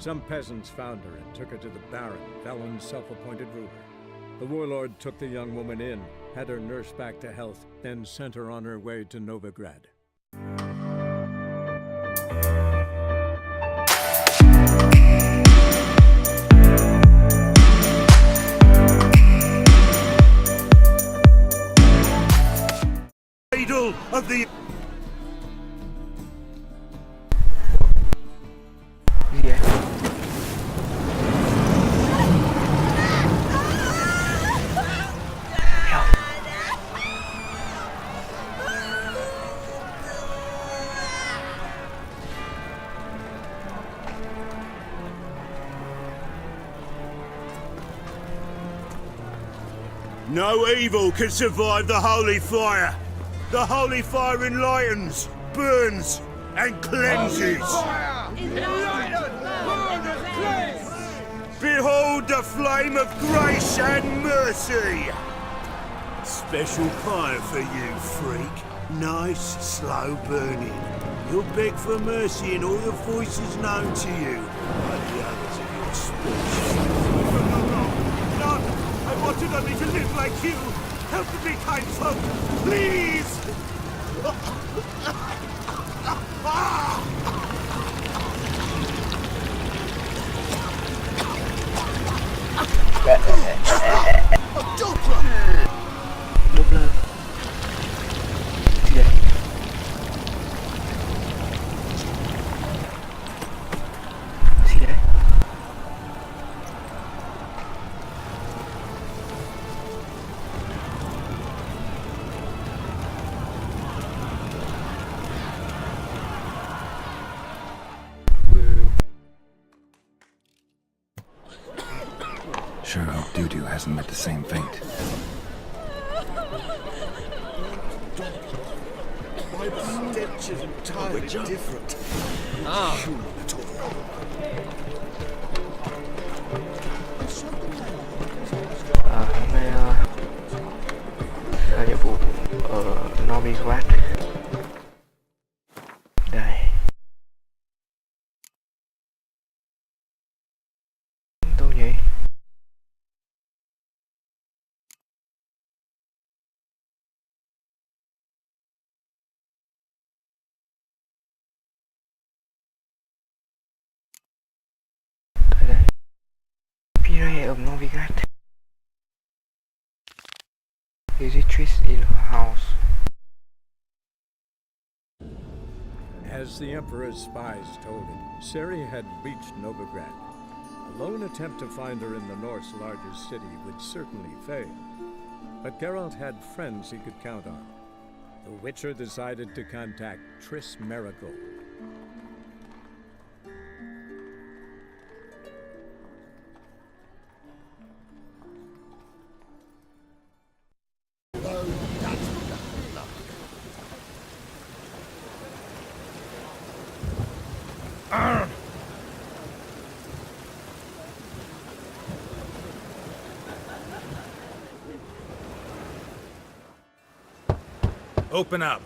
Some peasants found her and took her to the Baron, Valen's self-appointed ruler. The warlord took the young woman in, had her nursed back to health, then sent her on her way to Novigrad. Idol of the... Yeah. No evil can survive the holy fire. The holy fire enlightens, burns, and cleanses. Behold the flame of grace and mercy. Special fire for you, freak. Nice, slow burning. You'll beg for mercy in all the voices known to you, like the others of your species. No, I wanted only to live like you. Help me, kind folk, please! Doppler. Gì đấy? Gì đấy? Sure hope Doo-Doo hasn't met the same fate. My stench is entirely different. Hôm nay là nhiệm vụ ở Novigrad. Đây. Đâu nhỉ? Đây. Pirate of Novigrad. Retreats in her house. As the Emperor's spies told him, Ciri had reached Novigrad. A lone attempt to find her in the North's largest city would certainly fail. But Geralt had friends he could count on. The Witcher decided to contact Triss Merigold. Open up.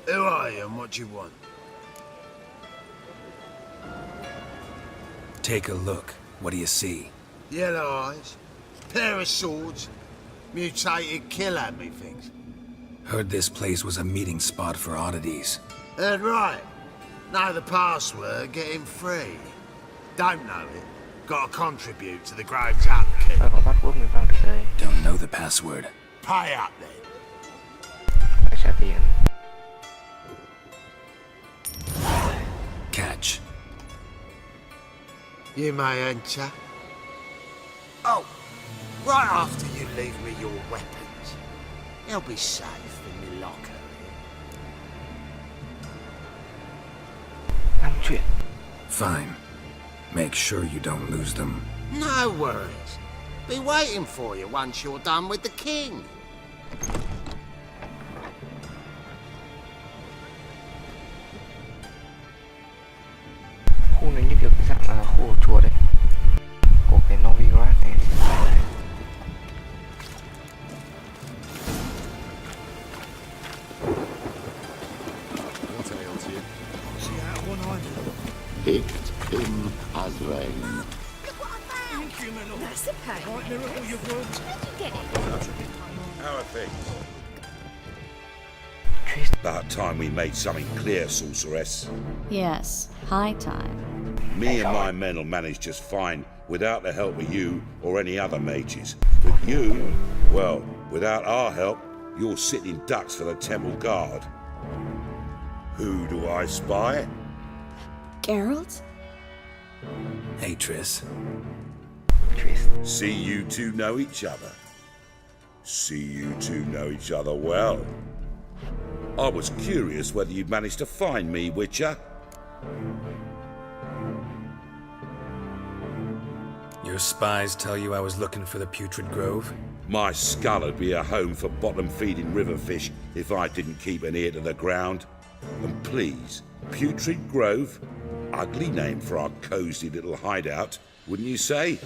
Who are you and what do you want? Take a look. What do you see? Yellow eyes, pair of swords, mutated killer, methinks. Heard this place was a meeting spot for oddities. Heard right. Know the password, get him free. Don't know it, gotta contribute to the grove's upkeep. Còn bắt quốc mình vào được đây. Don't know the password. Pay up then. Phải trả tiền. Catch. You may enter. Oh, right after you leave me your weapons. They'll be safe in the locker. Làm chuyện. Fine. Make sure you don't lose them. No worries. Be waiting for you once you're done with the king. Khu này như kiểu cái dạng khu của chùa đấy. Của cái Novigrad này. What a picked him as rain. That's okay. Get it? How are things? Tris, About time we made something clear, sorceress. Yes, high time. Me and my men will manage just fine without the help of you or any other mages. But you, well, without our help, you're sitting ducks for the temple guard. Who do I spy? Geralt? Hey, Triss. Tris. See you two know each other. See you two know each other well. I was curious whether you'd managed to find me, Witcher. Your spies tell you I was looking for the Putrid Grove? My skull would be a home for bottom-feeding river fish if I didn't keep an ear to the ground. And please, Putrid Grove? Ugly name for our cosy little hideout, wouldn't you say?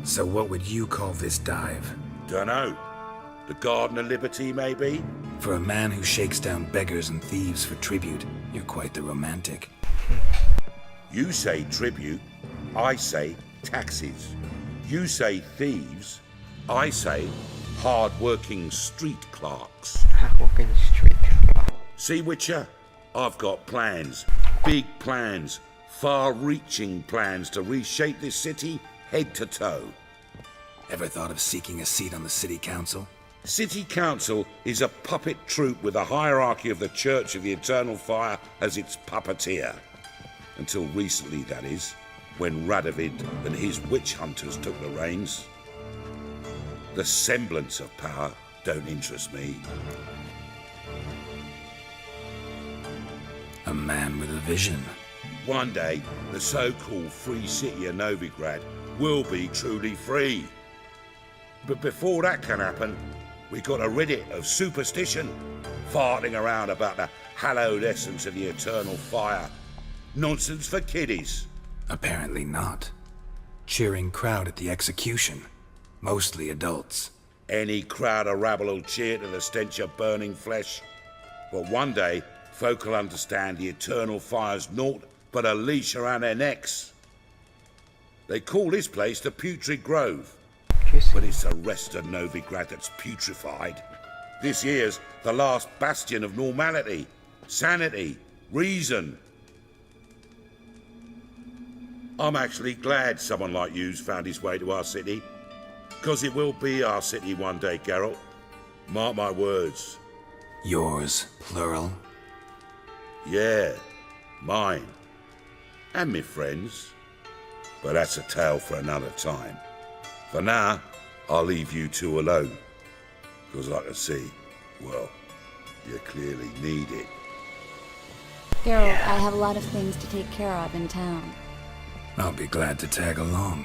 So what would you call this dive? Dunno. The Garden of Liberty, maybe? For a man who shakes down beggars and thieves for tribute, you're quite the romantic. You say tribute, I say taxes. You say thieves, I say hard-working street clerks. Hard-working street clerk. See, Witcher? I've got plans. Big plans. Far-reaching plans to reshape this city head to toe. Ever thought of seeking a seat on the city council? City Council is a puppet troupe with a hierarchy of the Church of the Eternal Fire as its puppeteer. Until recently, that is, when Radovid and his witch hunters took the reins. The semblance of power don't interest me. A man with a vision. One day, the so-called free city of Novigrad will be truly free. But before that can happen, we got to rid it of superstition, farting around about the hallowed essence of the eternal fire. Nonsense for kiddies. Apparently not. Cheering crowd at the execution. Mostly adults. Any crowd of rabble will cheer to the stench of burning flesh. But one day, folk will understand the eternal fire's naught but a leash around their necks. They call this place the Putrid Grove. But it's the rest of Novigrad that's putrefied. This here's the last bastion of normality, sanity, reason. I'm actually glad someone like you's found his way to our city. Because it will be our city one day, Geralt. Mark my words. Yours, plural. Yeah, mine. And me friends. But that's a tale for another time. For now, I'll leave you two alone. Because I can see, well, you clearly need it. Geralt, I have a lot of things to take care of in town. I'll be glad to tag along.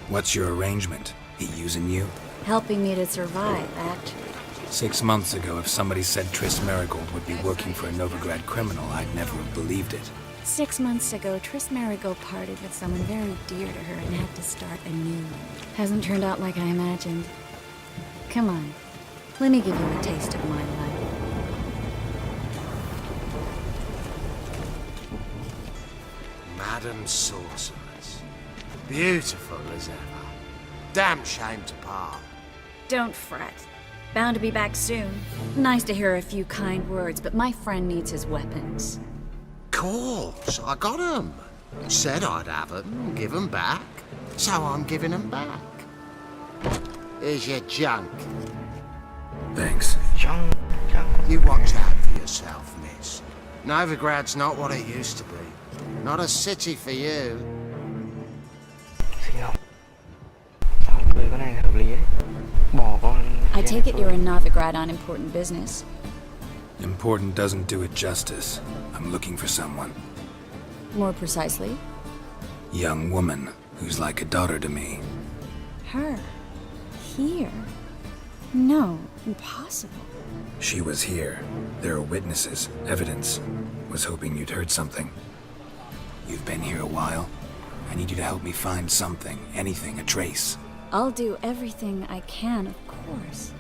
What's your arrangement? He using you? Helping me to survive, actually. 6 months ago, if somebody said Triss Merigold would be working for a Novigrad criminal, I'd never have believed it. 6 months ago, Triss Merigold parted with someone very dear to her and had to start anew. Hasn't turned out like I imagined. Come on, let me give you a taste of my life. Madam Sorceress. Beautiful as ever. Damn shame to part. Don't fret. Bound to be back soon. Nice to hear a few kind words, but my friend needs his weapons. Course, I got 'em. Said I'd have 'em and give 'em back. So I'm giving 'em back. Here's your junk. Thanks. Trong. You watch out for yourself, miss. Novigrad's not what it used to be. Not a city for you. Xin lỗi. Sao cười cái này hợp lý ấy? Bỏ con. I take it you're in Novigrad on important business. Important doesn't do it justice. I'm looking for someone. More precisely? Young woman who's like a daughter to me. Her? Here? No, impossible. She was here. There are witnesses, evidence. Was hoping you'd heard something. You've been here a while. I need you to help me find something, anything, a trace. I'll do everything I can, of course.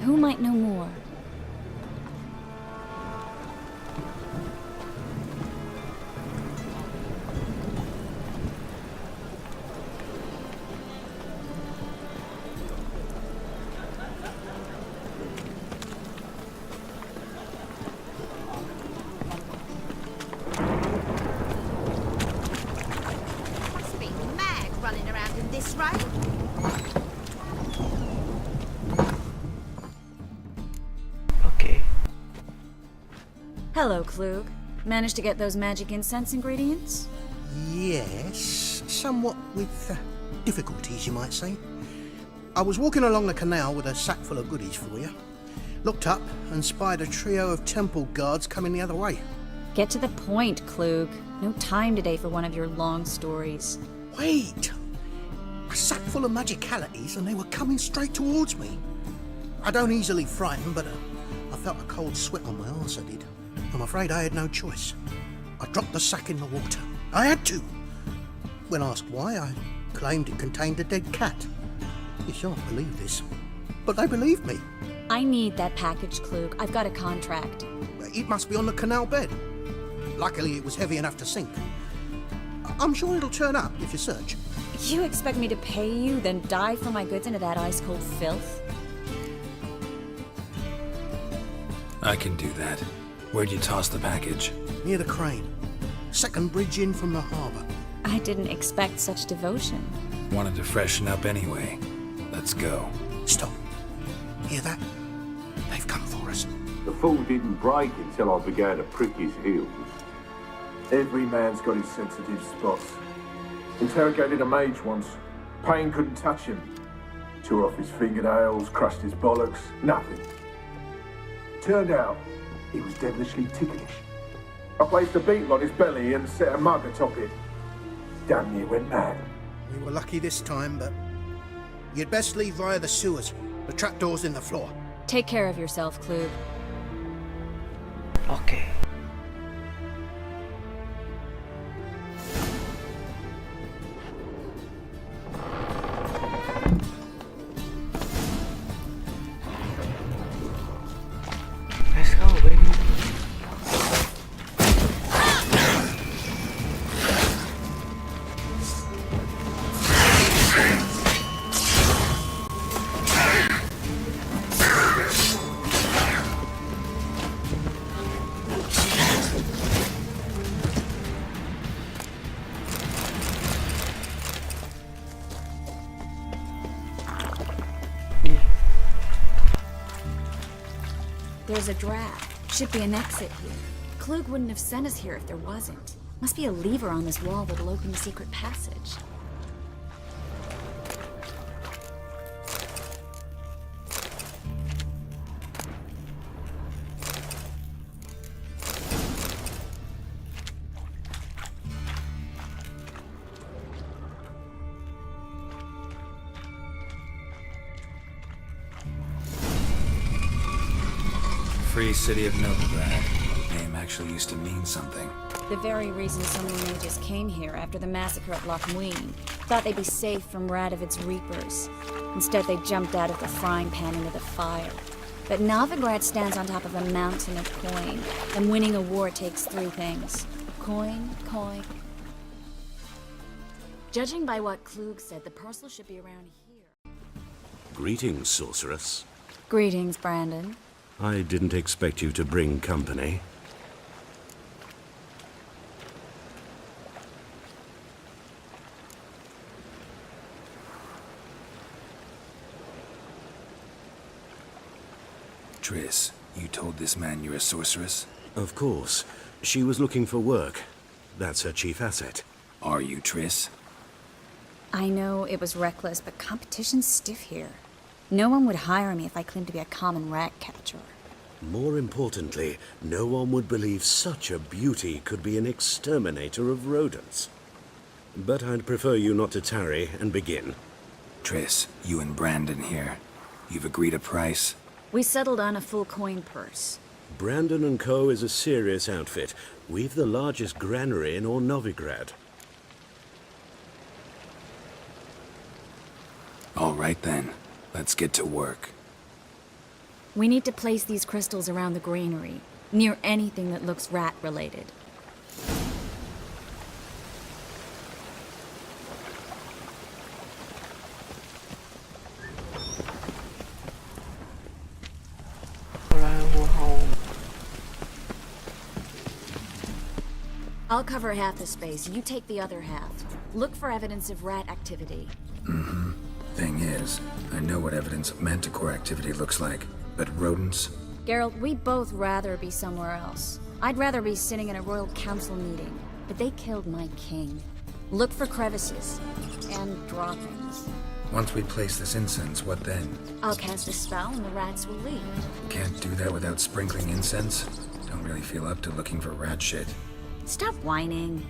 Who might know more? Okay. Hello, Klug. Managed to get those magic incense ingredients? Yes, somewhat with difficulties, you might say. I was walking along the canal with a sack full of goodies for you. Looked up and spied a trio of temple guards coming the other way. Get to the point, Klug. No time today for one of your long stories. Wait! A sack full of magicalities and they were coming straight towards me. I don't easily frighten, but I felt a cold sweat on my arse, I did. I'm afraid I had no choice. I dropped the sack in the water. I had to. When asked why, I claimed it contained a dead cat. You shan't believe this, but they believed me. I need that package, Klug. I've got a contract. It must be on the canal bed. Luckily, it was heavy enough to sink. I'm sure it'll turn up if you search. You expect me to pay you, then dive for my goods into that ice-cold filth? I can do that. Where'd you toss the package? Near the crane. Second bridge in from the harbour. I didn't expect such devotion. Wanted to freshen up anyway. Let's go. Stop. Hear that? They've come for us. The fall didn't break until I began to prick his heels. Every man's got his sensitive spots. Interrogated a mage once. Pain couldn't touch him. Tore off his fingernails, crushed his bollocks, nothing. Turned out, he was devilishly ticklish. I placed a beetle on his belly and set a mug atop it. Damn near went mad. We were lucky this time, but you'd best leave via the sewers. The trapdoor's in the floor. Take care of yourself, Klug. Okay. Let's go, baby. There's a draft. Should be an exit here. Klug wouldn't have sent us here if there wasn't. Must be a lever on this wall that'll open the secret passage. Free city of Novigrad. The name actually used to mean something. The very reason so many mages came here after the massacre at Loch Muin. Thought they'd be safe from Radovid's reapers. Instead, they jumped out of the frying pan into the fire. But Novigrad stands on top of a mountain of coin, and winning a war takes three things. Coin, coin. Judging by what Klug said, the parcel should be around here. Greetings, sorceress. Greetings, Brandon. I didn't expect you to bring company. Triss, you told this man you're a sorceress? Of course. She was looking for work. That's her chief asset. Are you, Triss? I know it was reckless, but competition's stiff here. No one would hire me if I claimed to be a common rat catcher. More importantly, no one would believe such a beauty could be an exterminator of rodents. But I'd prefer you not to tarry and begin. Triss, you and Brandon here. You've agreed a price? We settled on a full coin purse. Brandon & Co. is a serious outfit. We've the largest granary in all Novigrad. All right then, let's get to work. We need to place these crystals around the granary, near anything that looks rat-related. I'll cover half the space, you take the other half. Look for evidence of rat activity. Mm-hmm. Thing is, I know what evidence of manticore activity looks like, but rodents? Geralt, we'd both rather be somewhere else. I'd rather be sitting in a royal council meeting, but they killed my king. Look for crevices and droppings. Once we place this incense, what then? I'll cast a spell and the rats will leave. Can't do that without sprinkling incense? Don't really feel up to looking for rat shit. Stop whining.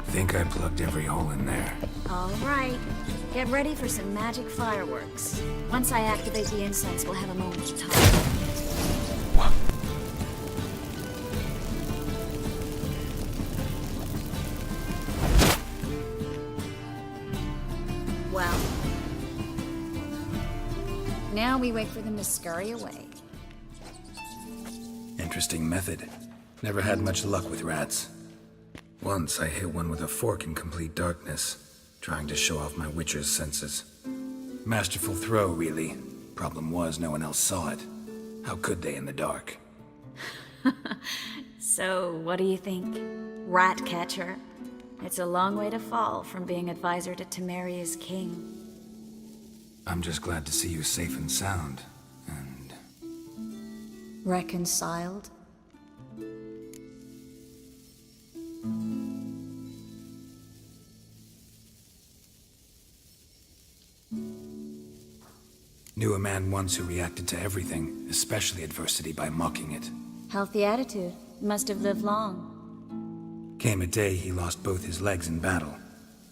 Think I plugged every hole in there. All right. Get ready for some magic fireworks. Once I activate the incense, we'll have a moment to talk. What? Well, now we wait for them to scurry away. Interesting method. Never had much luck with rats. Once I hit one with a fork in complete darkness, trying to show off my witcher's senses. Masterful throw, really. Problem was, no one else saw it. How could they in the dark? So, what do you think? Rat catcher? It's a long way to fall from being advisor to Temeria's king. I'm just glad to see you safe and sound, and... Reconciled? Knew a man once who reacted to everything, especially adversity, by mocking it. Healthy attitude. Must have lived long. Came a day he lost both his legs in battle.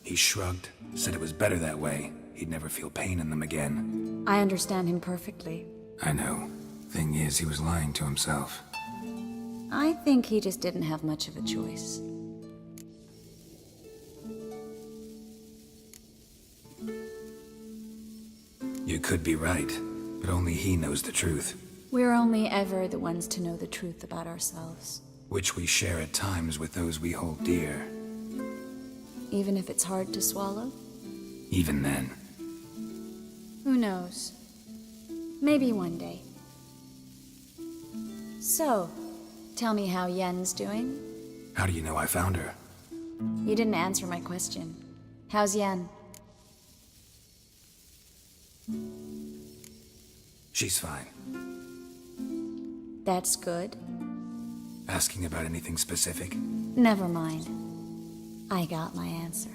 He shrugged, said it was better that way. He'd never feel pain in them again. I understand him perfectly. I know. Thing is, he was lying to himself. I think he just didn't have much of a choice. You could be right, but only he knows the truth. We're only ever the ones to know the truth about ourselves. Which we share at times with those we hold dear. Even if it's hard to swallow? Even then. Who knows? Maybe one day. So, tell me how Yen's doing? How do you know I found her? You didn't answer my question. How's Yen? She's fine. That's good. Asking about anything specific? Never mind. I got my answer.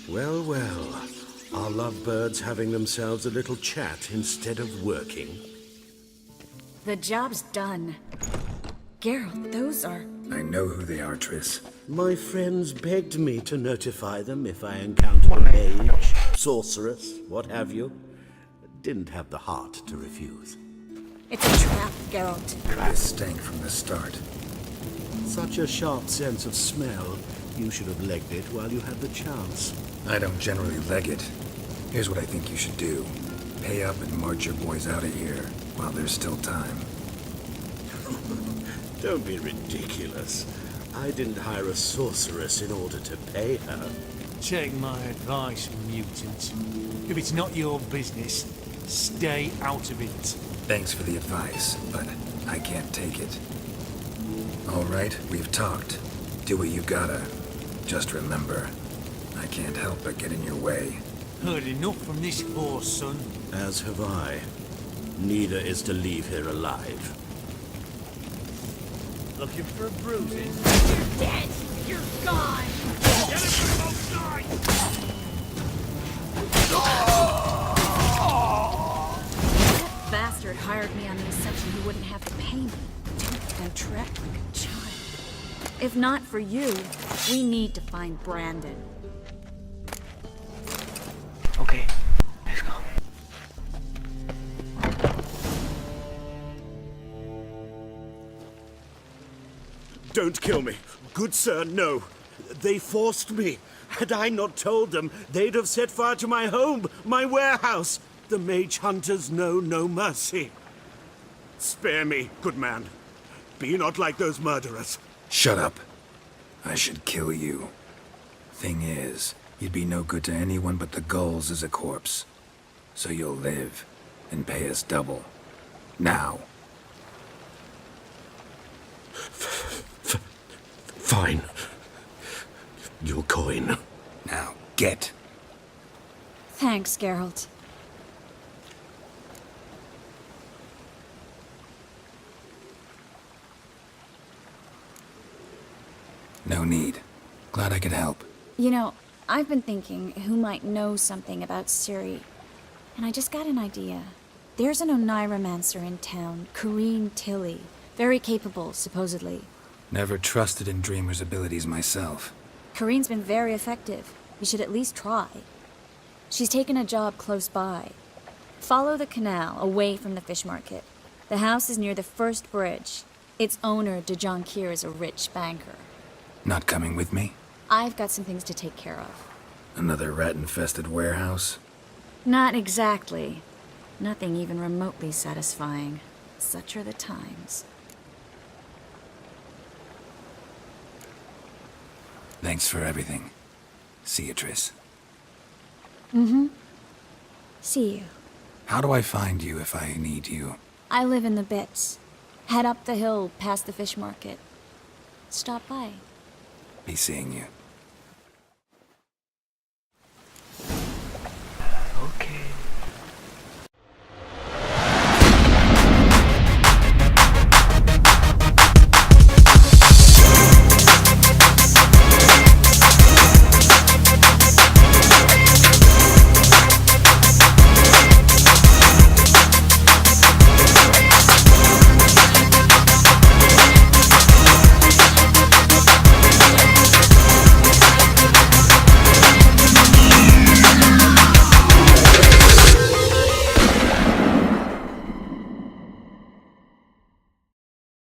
Well, well. Are lovebirds having themselves a little chat instead of working? The job's done. Geralt, those are... I know who they are, Triss. My friends begged me to notify them if I encountered a mage, sorceress, what have you. Didn't have the heart to refuse. It's a trap, Geralt. This stank from the start. Such a sharp sense of smell. You should have legged it while you had the chance. I don't generally leg it. Here's what I think you should do. Pay up and march your boys out of here while there's still time. Don't be ridiculous. I didn't hire a sorceress in order to pay her. Take my advice, mutant. If it's not your business, stay out of it. Thanks for the advice, but I can't take it. All right, we've talked. Do what you gotta. Just remember, I can't help but get in your way. Heard enough from this horse, son. As have I. Neither is to leave here alive. Looking for a bruising? You're dead! You're gone! Get him from both sides! That bastard hired me on the assumption he wouldn't have to pay me. Duped and trapped like a child. If not for you, we need to find Brandon. Okay, let's go. Don't kill me. Good sir, no. They forced me. Had I not told them, they'd have set fire to my home, my warehouse. The mage hunters know no mercy. Spare me, good man. Be not like those murderers. Shut up. I should kill you. Thing is, you'd be no good to anyone but the gulls as a corpse. So you'll live and pay us double. Now. Fine. Your coin. Now, get. Thanks, Geralt. No need. Glad I could help. You know, I've been thinking who might know something about Ciri. And I just got an idea. There's an Oneiromancer in town, Corrine Tilly. Very capable, supposedly. Never trusted in Dreamer's abilities myself. Corrine's been very effective. You should at least try. She's taken a job close by. Follow the canal, away from the fish market. The house is near the first bridge. Its owner, de Jonquier, is a rich banker. Not coming with me? I've got some things to take care of. Another rat-infested warehouse? Not exactly. Nothing even remotely satisfying. Such are the times. Thanks for everything. See you, Triss. Mm-hmm. See you. How do I find you if I need you? I live in the Bits. Head up the hill past the fish market. Stop by. Be seeing you.